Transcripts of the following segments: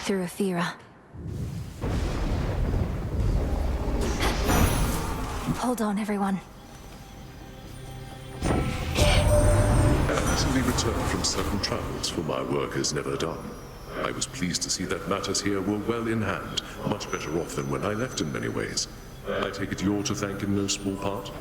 through Aphira. Hold on, everyone. Recently returned from certain travels for my work is never done. I was pleased to see that matters here were well in hand, much better off than when I left in many ways. I take it you're to thank in no small part?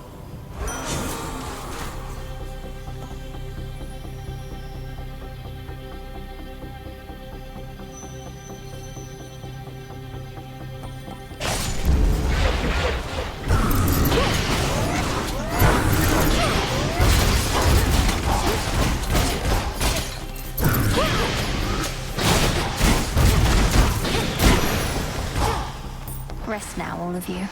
Rest now, all of you.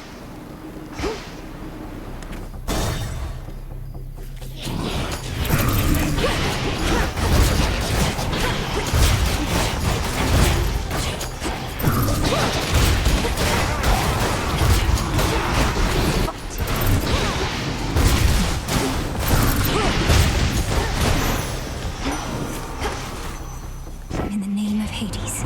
In the name of Hades.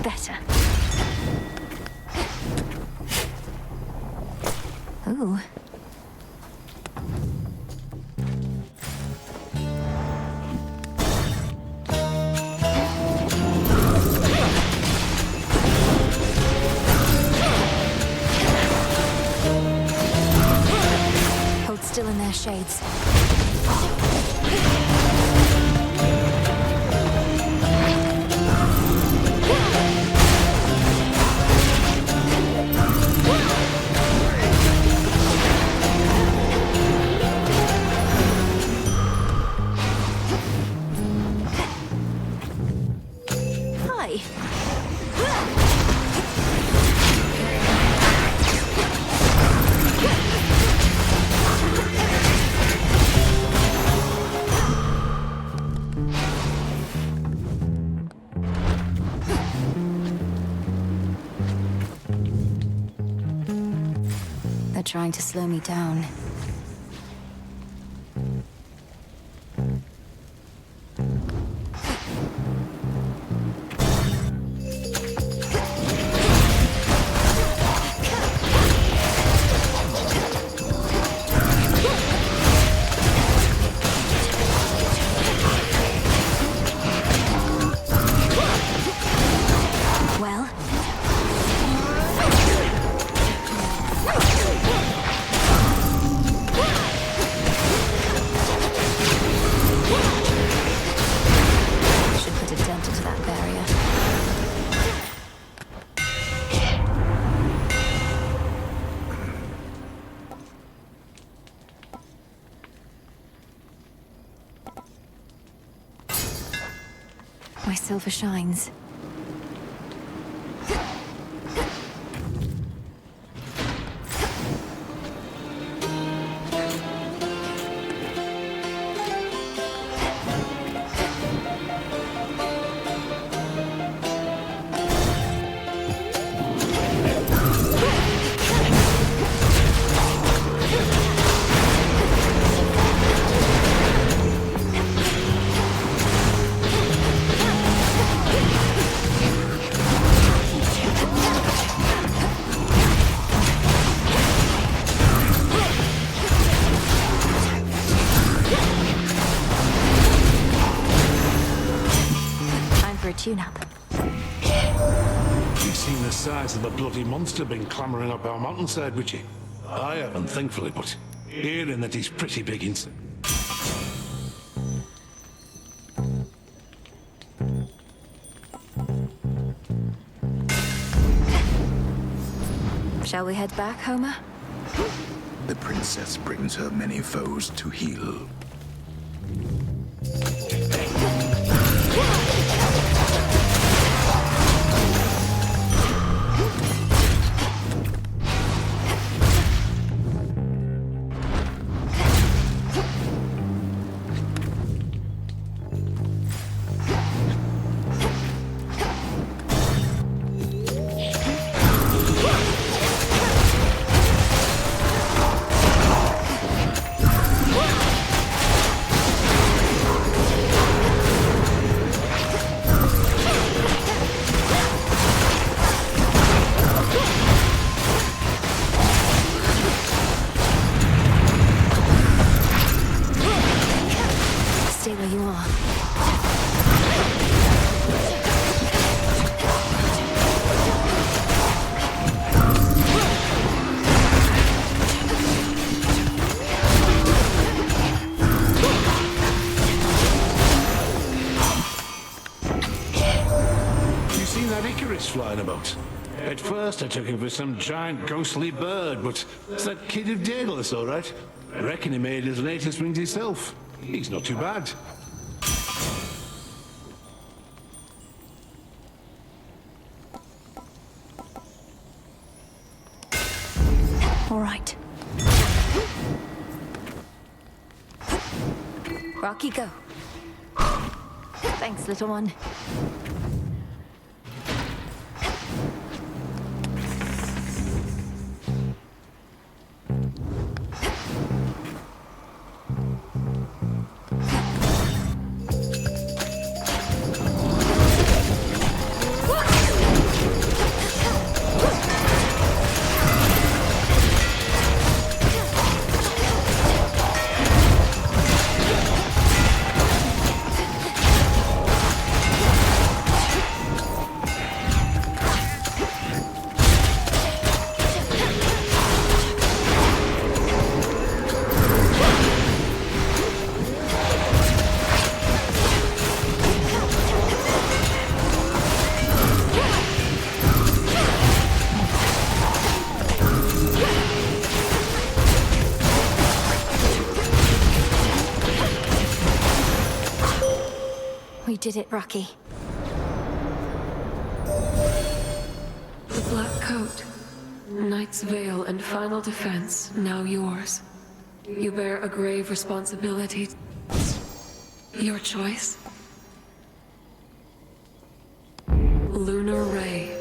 Better. Ooh. Hold still in their shades. They're trying to slow me down. Well, should put a dent into that barrier. My silver shines. Tune-up. You've seen the size of the bloody monster been clambering up our mountainside, would you? I haven't, thankfully, but hearing that he's pretty big inside. Shall we head back, Homer? The princess brings her many foes to heal. Flying about. At first I took him for some giant ghostly bird, but it's that kid of Daedalus, all right. I reckon he made his latest wings himself. He's not too bad. All right. Rocky, go. Thanks, little one. We did it, Rocky. The Black Coat, Knight's Veil and final defense, now yours. You bear a grave responsibility. Your choice? Lunar Ray.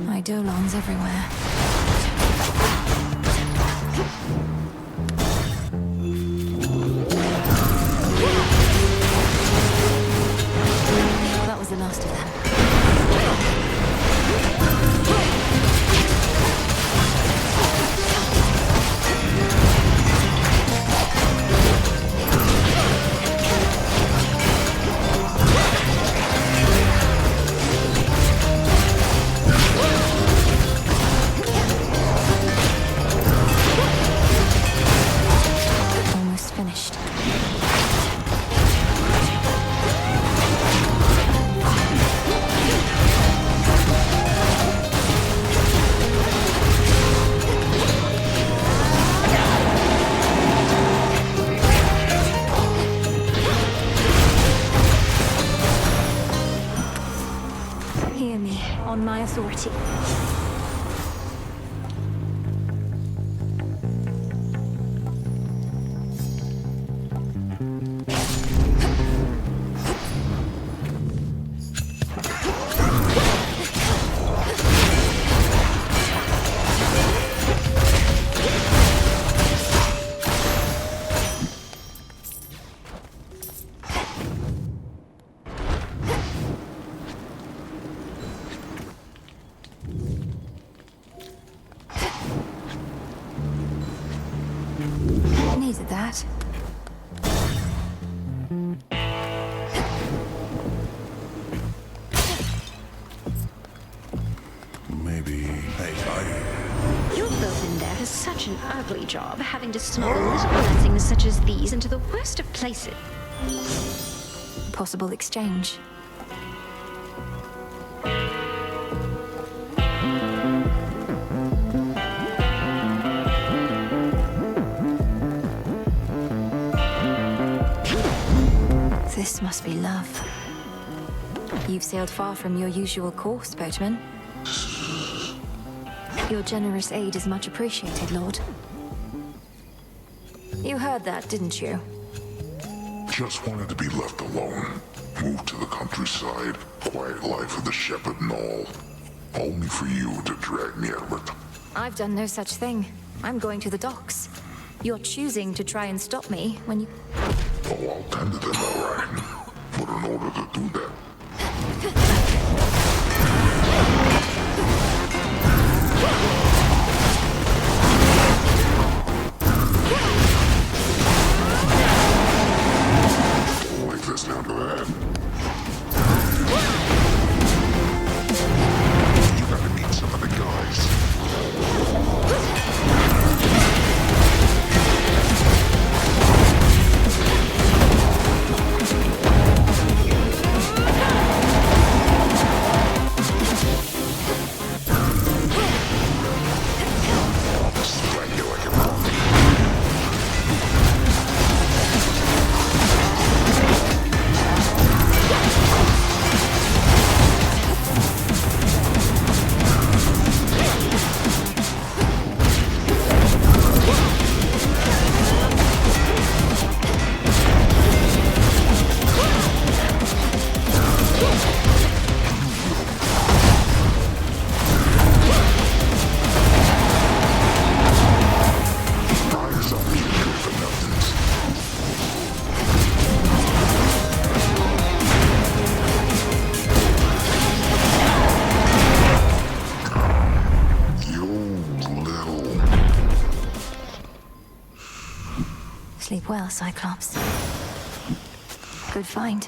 Eidolons everywhere. That was the last of them. Almost finished. Hear me, on my authority. Needed that. Maybe. Hey, Your Bowfinder has such an ugly job having to smuggle little blessings such as these into the worst of places. Possible exchange. This must be love. You've sailed far from your usual course, boatman. Your generous aid is much appreciated, Lord. You heard that, didn't you? Just wanted to be left alone. Moved to the countryside, quiet life of the shepherd and all. Only for you to drag me out of it. I've done no such thing. I'm going to the docks. You're choosing to try and stop me when you... Oh, I'll tend to them, all right. But in order to do that, like this down to that. You gotta meet some of the guys. Sleep well, Cyclops. Good find.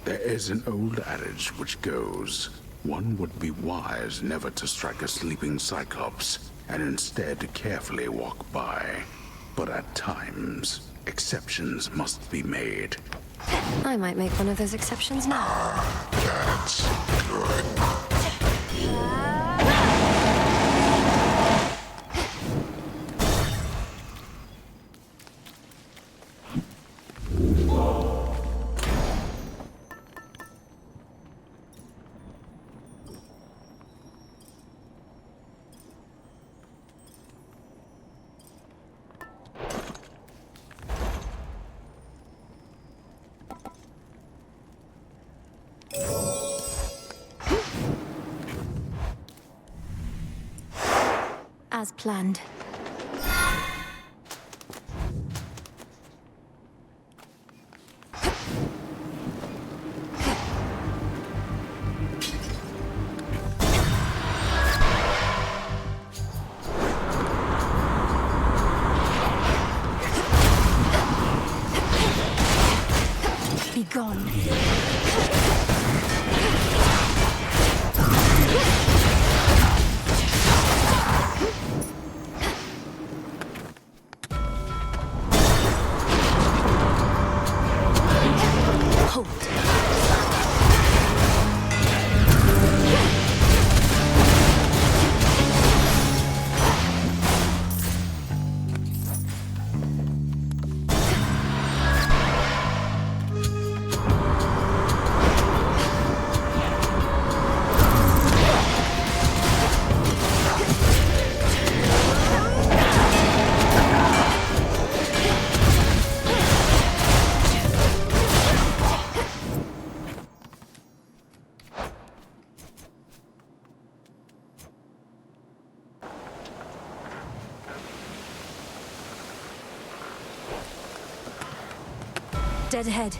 There is an old adage which goes, one would be wise never to strike a sleeping Cyclops, and instead carefully walk by. But at times, exceptions must be made. I might make one of those exceptions now. That's good. As planned. Be gone. Dead ahead.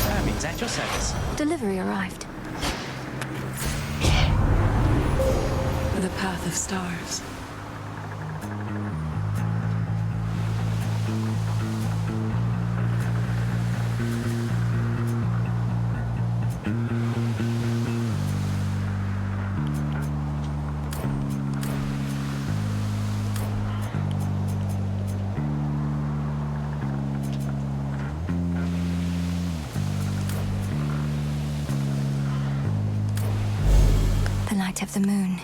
Hermes, at your service. Delivery arrived. The path of stars. The light of the moon.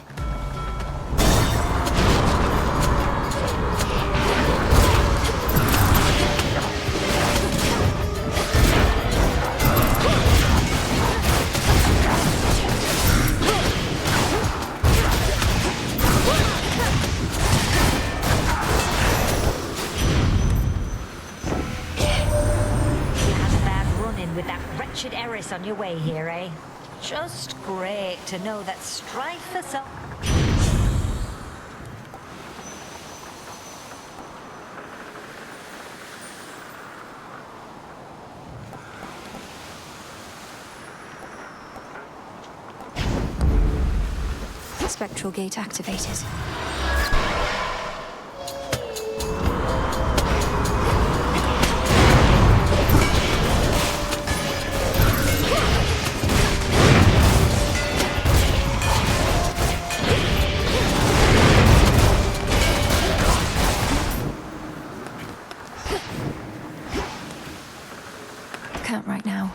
your way here, eh? Just great to know that strife is up. Spectral gate activated. Can't right now.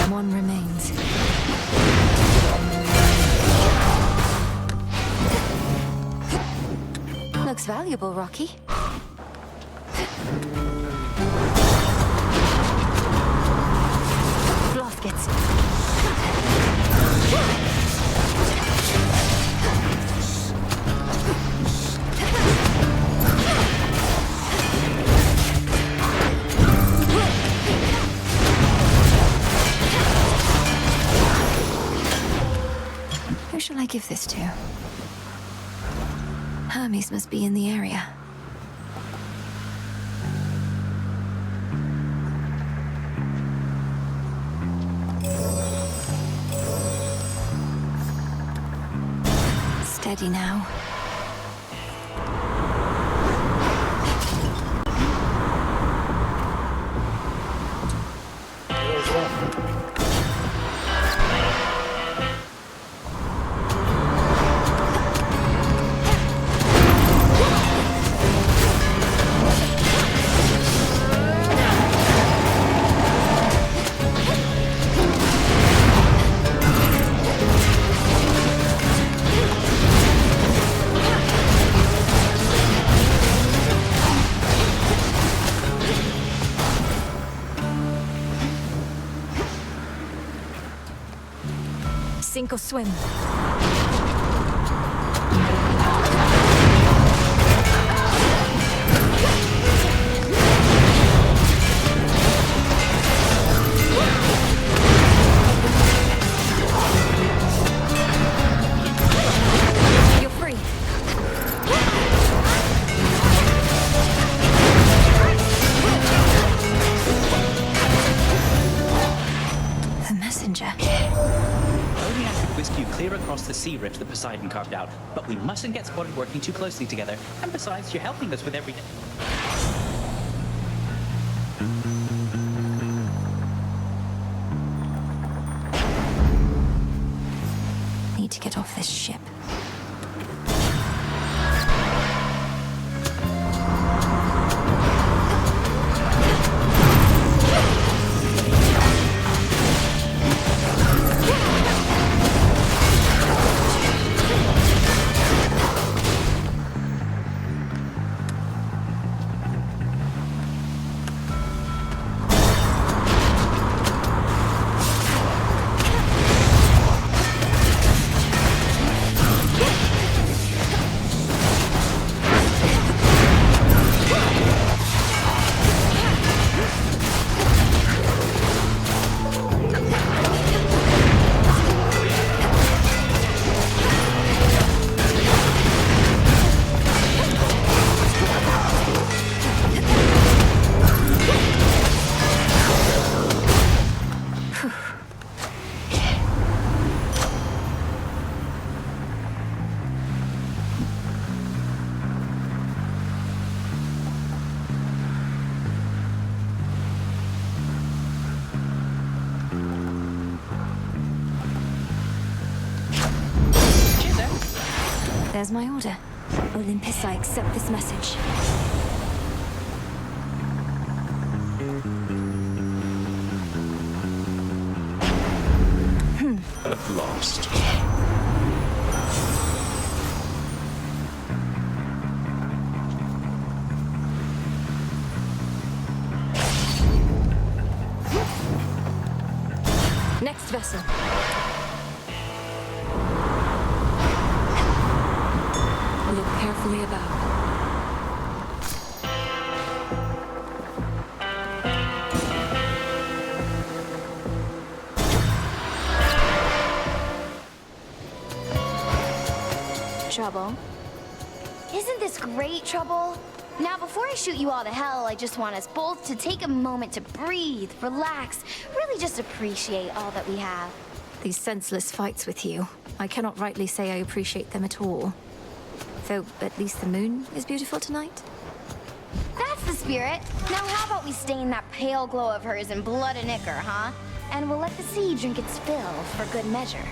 One remains. Looks valuable, Rocky. Bluff gets it. Who shall I give this to? Hermes must be in the area. Steady now. Sink or swim. You're free. The messenger. Only I could whisk you clear across the sea rift that Poseidon carved out, but we mustn't get spotted working too closely together. And besides, you're helping us with everything. Need to get off this ship. There's my order. Olympus, I accept this message. At last. next vessel. Look carefully about. Trouble? Isn't this great, Trouble? Now, before I shoot you all to hell, I just want us both to take a moment to breathe, relax, really just appreciate all that we have. These senseless fights with you, I cannot rightly say I appreciate them at all. Though, at least the moon is beautiful tonight. That's the spirit. Now how about we stain that pale glow of hers in blood and ichor, huh? And we'll let the sea drink its fill for good measure.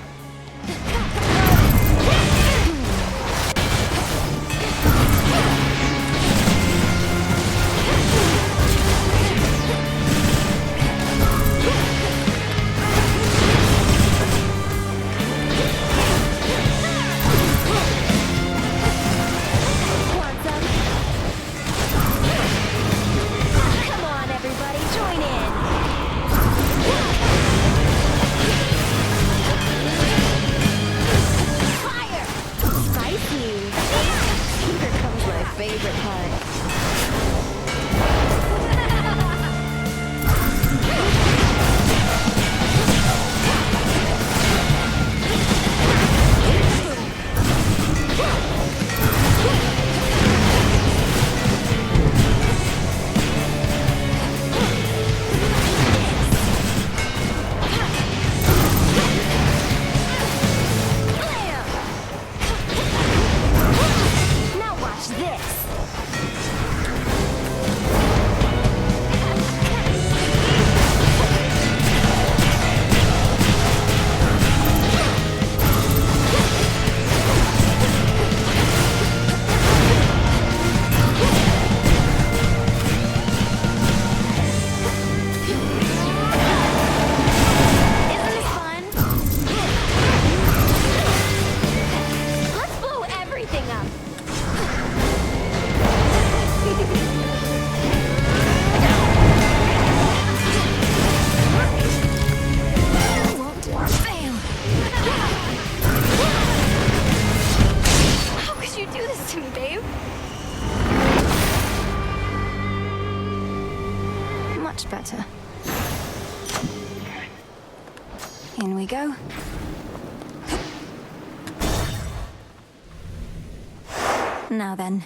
Better. In we go. Now then.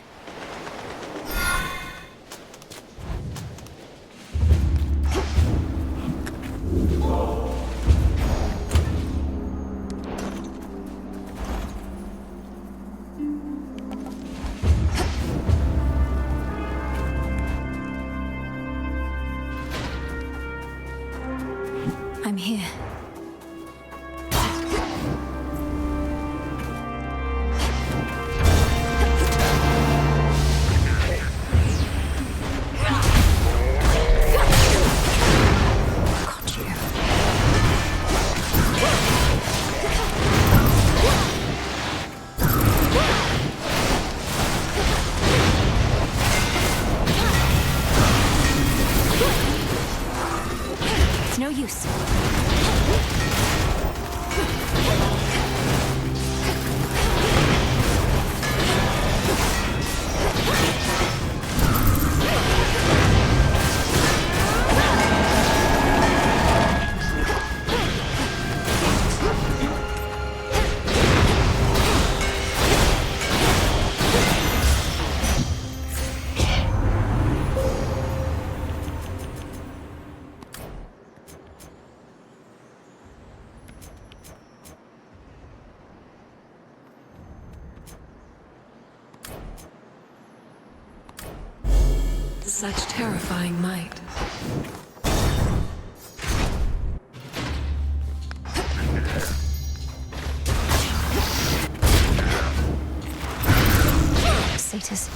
I'm here. Got you. It's no use. Such terrifying might. Satyrs.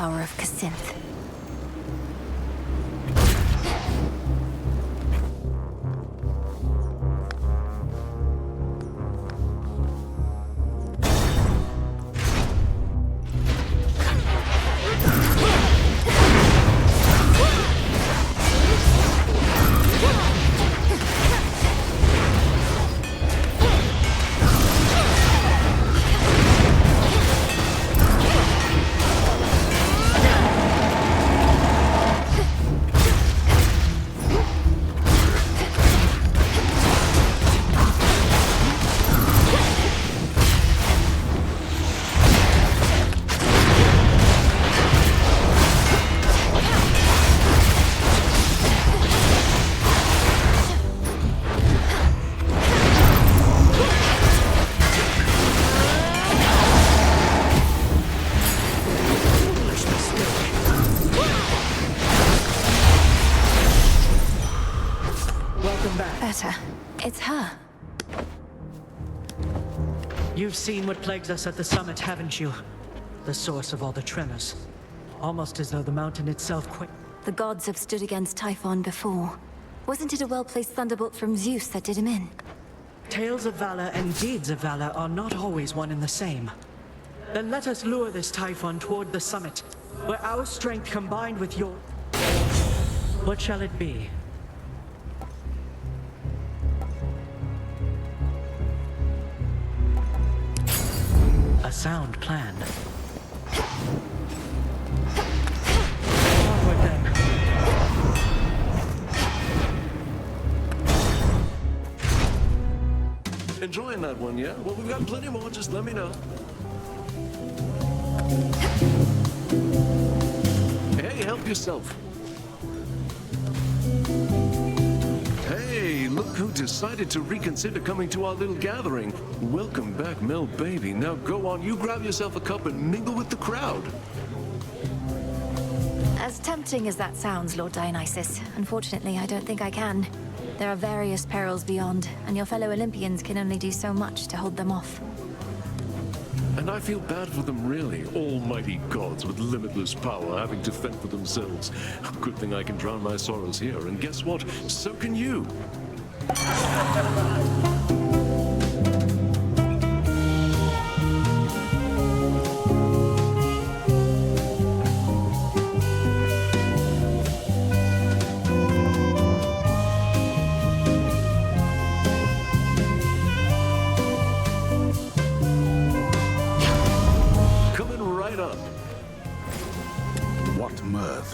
power of Casinth. Better. It's her. You've seen what plagues us at the summit, haven't you? The source of all the tremors. Almost as though the mountain itself The gods have stood against Typhon before. Wasn't it a well-placed thunderbolt from Zeus that did him in? Tales of valor and deeds of valor are not always one and the same. Then let us lure this Typhon toward the summit, where our strength combined with your... What shall it be? A sound plan. Onward then. Enjoying that one, yeah? Well, we've got plenty more, just let me know. Hey, help yourself. Hey, look who decided to reconsider coming to our little gathering. Welcome back, Mel baby. Now go on, you grab yourself a cup and mingle with the crowd. As tempting as that sounds, Lord Dionysus, unfortunately, I don't think I can. There are various perils beyond, and your fellow Olympians can only do so much to hold them off. And I feel bad for them, really. Almighty gods with limitless power having to fend for themselves. Good thing I can drown my sorrows here, and guess what? So can you.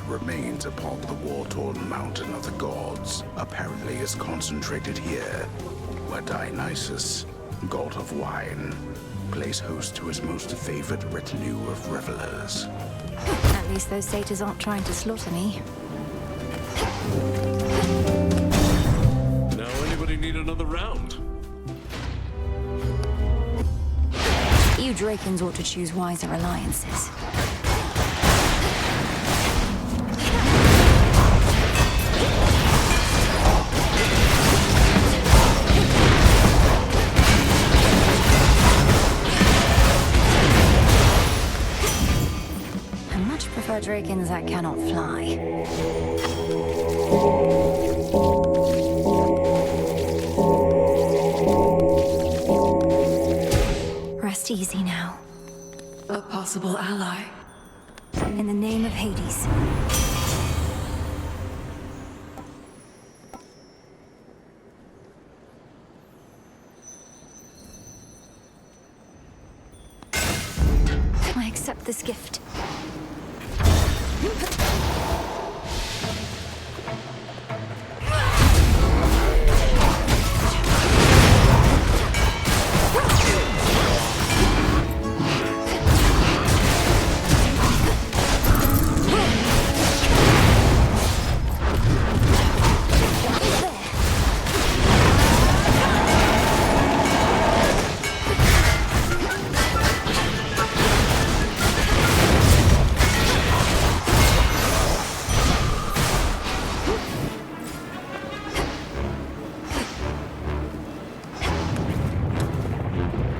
Remains upon the war-torn mountain of the gods, apparently is concentrated here, where Dionysus, god of wine, plays host to his most favored retinue of revelers. At least those satyrs aren't trying to slaughter me. Now anybody need another round? You Drakens ought to choose wiser alliances. Drakens that cannot fly. Rest easy now. A possible ally. In the name of Hades. I accept this gift.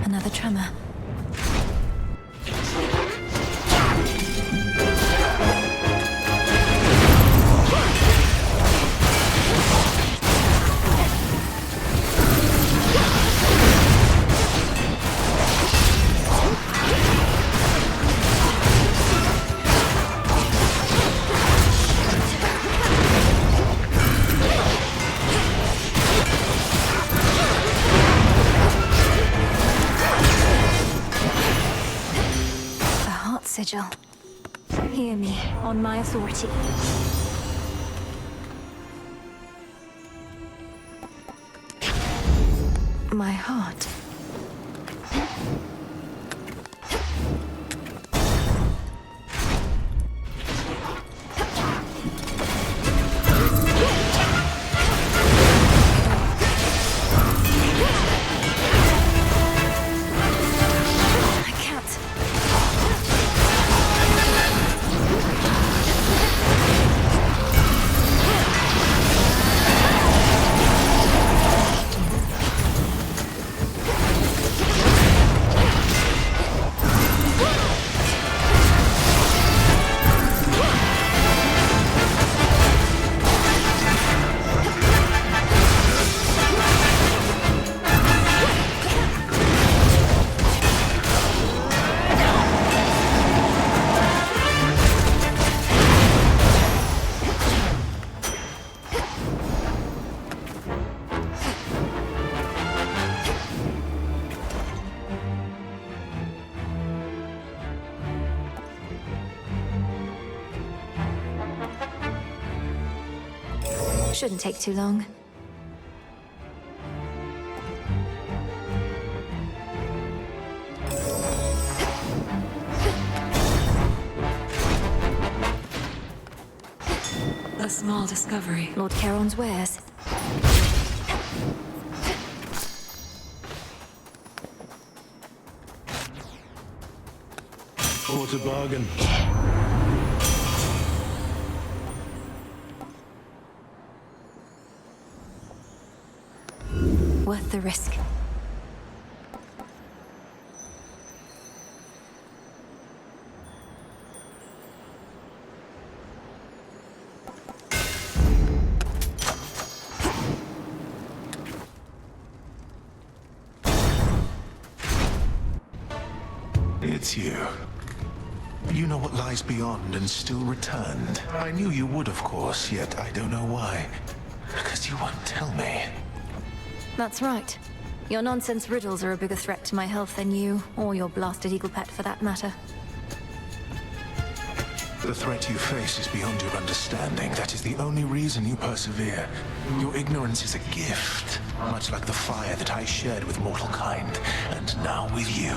Another tremor. vigil. Hear me, on my authority. My heart. Shouldn't take too long. A small discovery. Lord Charon's wares. What a bargain. Worth the risk. It's you. You know what lies beyond and still returned. I knew you would, of course, yet I don't know why. Because you won't tell me. That's right. Your nonsense riddles are a bigger threat to my health than you, or your blasted eagle pet for that matter. The threat you face is beyond your understanding. That is the only reason you persevere. Your ignorance is a gift, much like the fire that I shared with mortal kind, and now with you.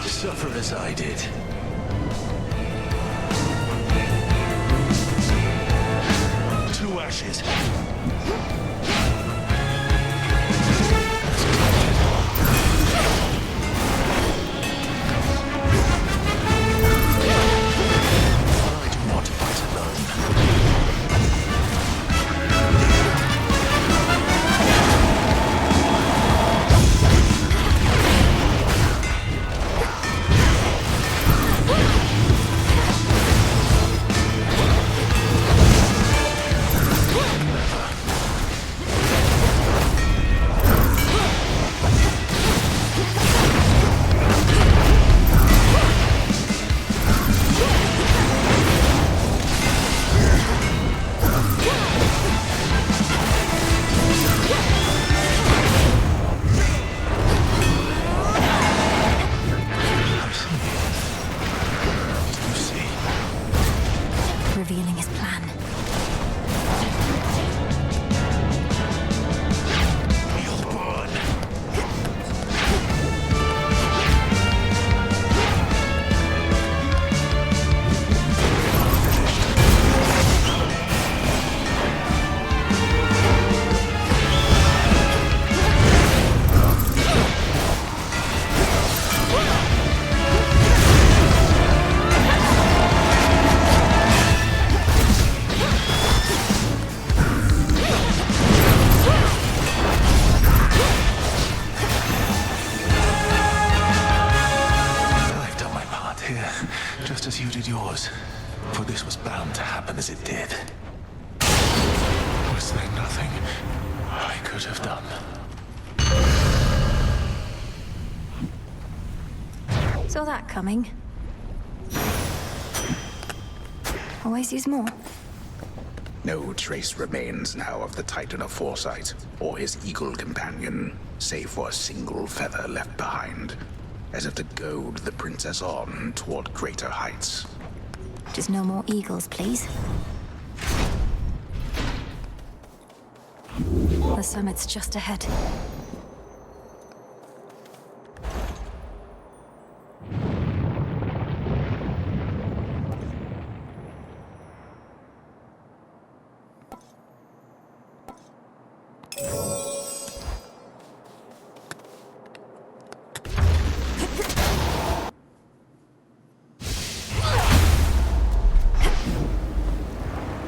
Suffer as I did. To ashes. I do not fight alone. could have done. Saw that coming. Always use more. No trace remains now of the Titan of Foresight, or his eagle companion, save for a single feather left behind, as if to goad the princess on toward greater heights. Just no more eagles, please. The summit's just ahead.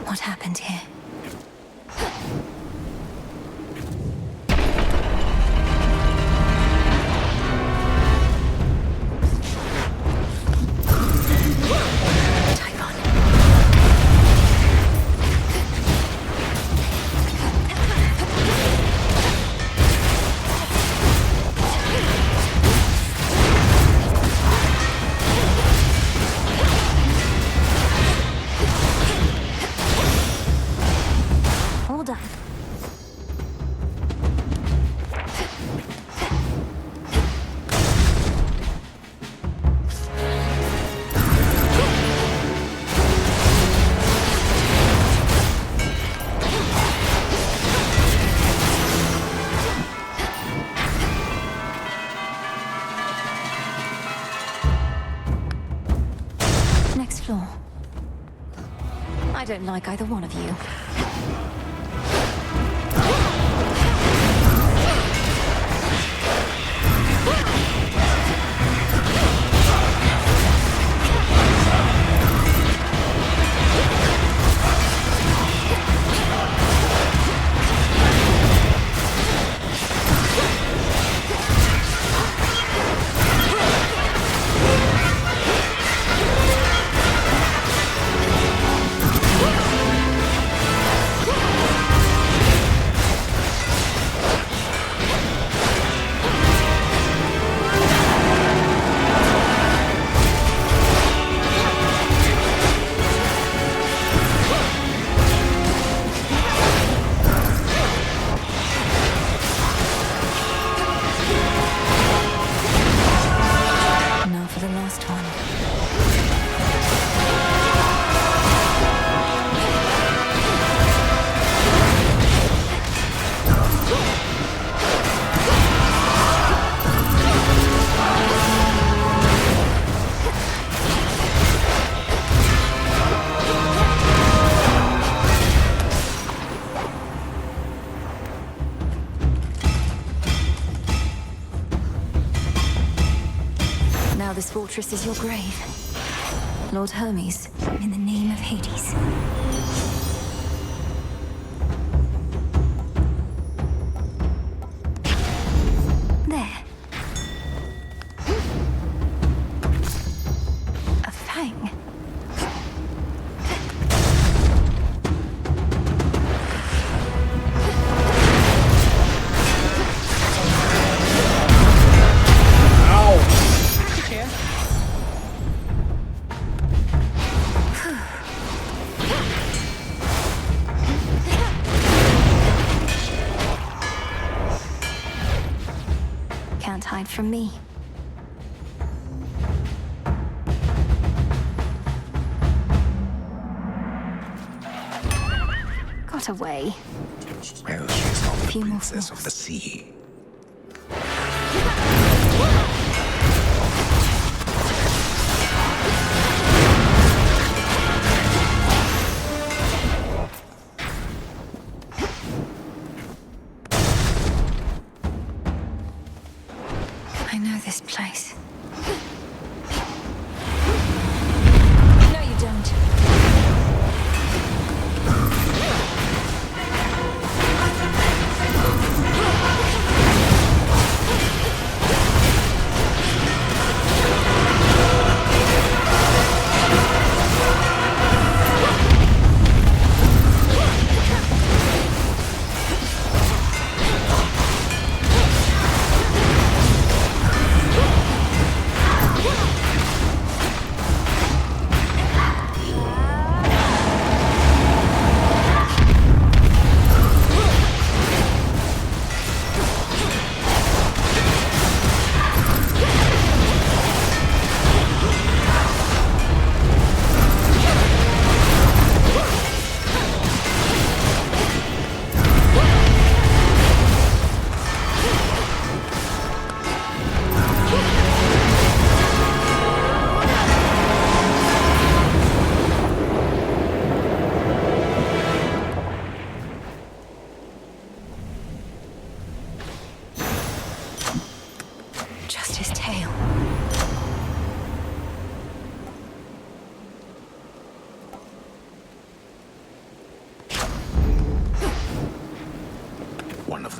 What happened here? Typhon. All done. Next floor. I don't like either one of you. Now for the last one. Now this fortress is your grave. Lord Hermes, in the name of Hades. There. A fang. Can't hide from me. Got away. Well, she's not the Few more princess floors. of the sea. I know this place. No, you don't.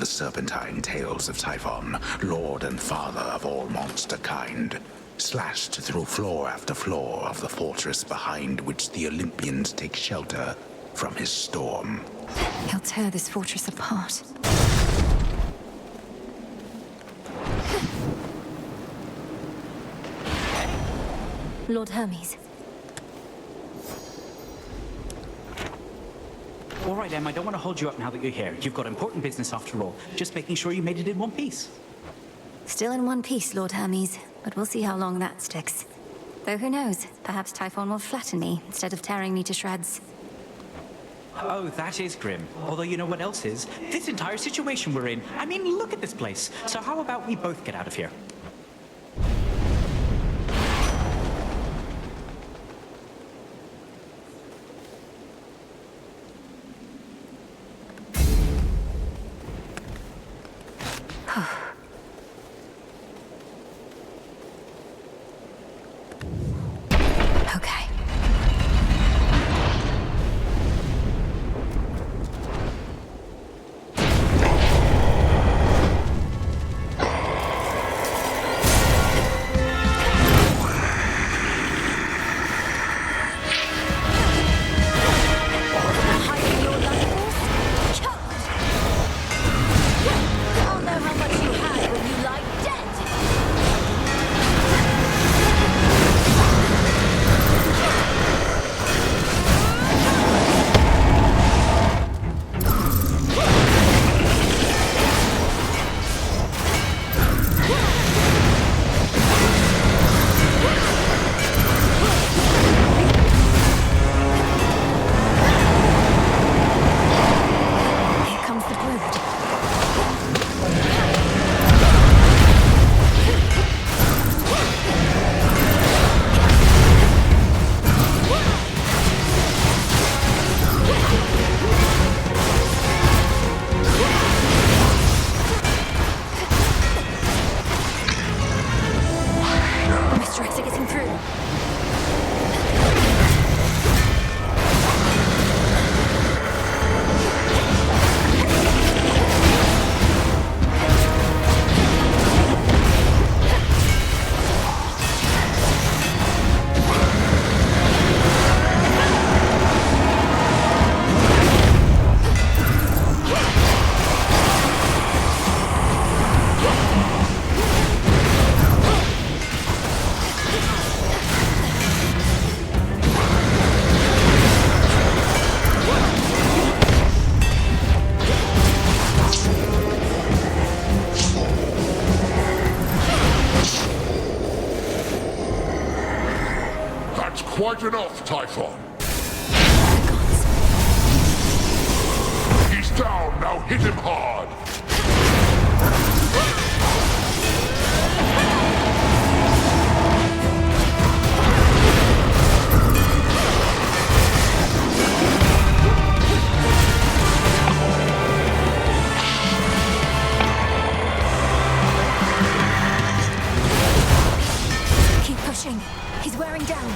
the serpentine tales of Typhon, lord and father of all monster kind, slashed through floor after floor of the fortress behind which the Olympians take shelter from his storm. He'll tear this fortress apart. Lord Hermes. All right, Em, I don't want to hold you up now that you're here. You've got important business after all. Just making sure you made it in one piece. Still in one piece, Lord Hermes, but we'll see how long that sticks. Though who knows, perhaps Typhon will flatten me instead of tearing me to shreds. Oh, that is grim. Although you know what else is? This entire situation we're in. I mean, look at this place. So how about we both get out of here? Okay. Quite enough, Typhon. He's down, now hit him hard. Keep pushing. He's wearing down.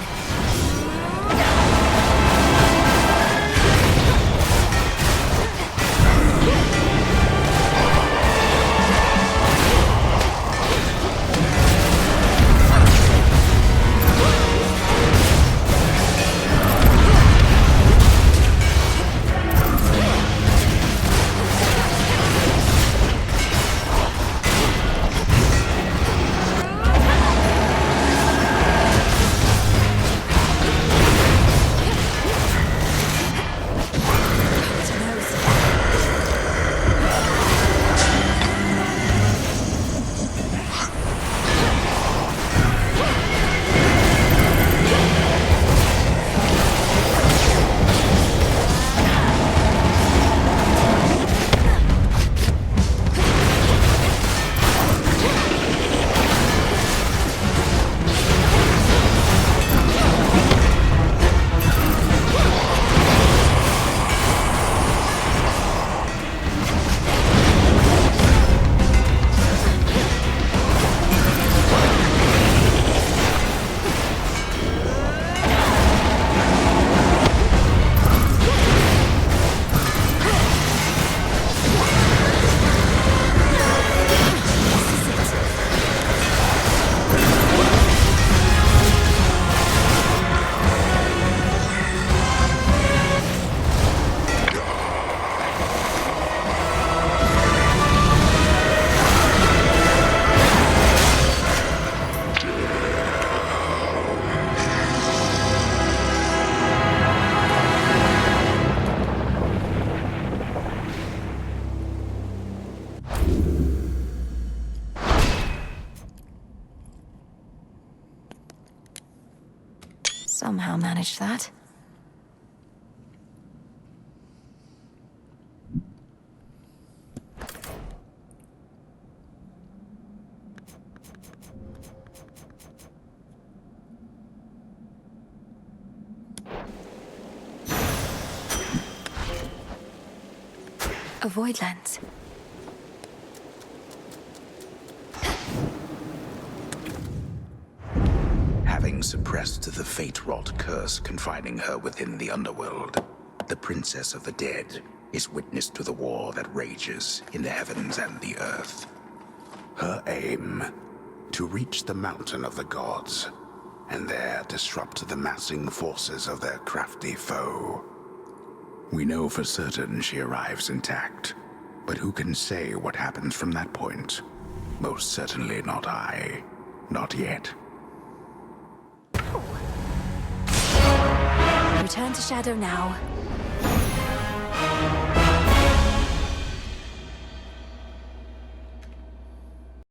somehow managed that. A void lens. Having suppressed the fate-wrought curse confining her within the underworld, the Princess of the Dead is witness to the war that rages in the heavens and the earth. Her aim, to reach the mountain of the gods, and there disrupt the massing forces of their crafty foe. We know for certain she arrives intact, but who can say what happens from that point? Most certainly not I. Not yet. Return to Shadow now.